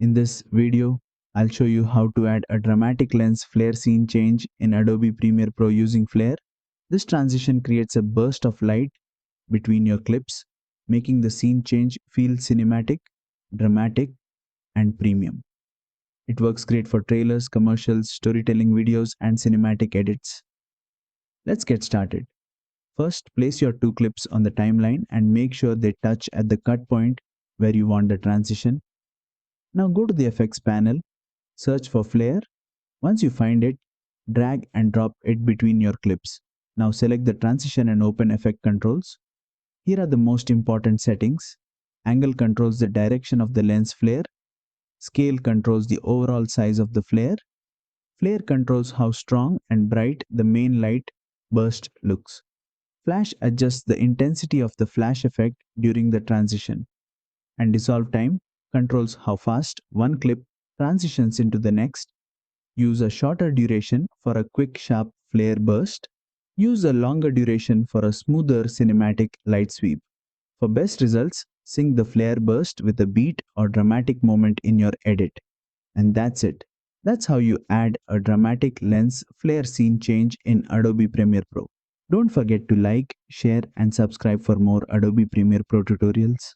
In this video, I'll show you how to add a dramatic lens flare scene change in Adobe Premiere Pro using flare. This transition creates a burst of light between your clips, making the scene change feel cinematic, dramatic, and premium. It works great for trailers, commercials, storytelling videos, and cinematic edits. Let's get started. First, place your two clips on the timeline and make sure they touch at the cut point where you want the transition. Now go to the effects panel, search for flare. Once you find it, drag and drop it between your clips. Now select the transition and open effect controls. Here are the most important settings. Angle controls the direction of the lens flare. Scale controls the overall size of the flare. Flare controls how strong and bright the main light burst looks. Flash adjusts the intensity of the flash effect during the transition. And dissolve time controls how fast one clip transitions into the next. Use a shorter duration for a quick sharp flare burst. Use a longer duration for a smoother cinematic light sweep. For best results, sync the flare burst with a beat or dramatic moment in your edit. And that's it. That's how you add a dramatic lens flare scene change in Adobe Premiere Pro. Don't forget to like, share, and subscribe for more Adobe Premiere Pro tutorials.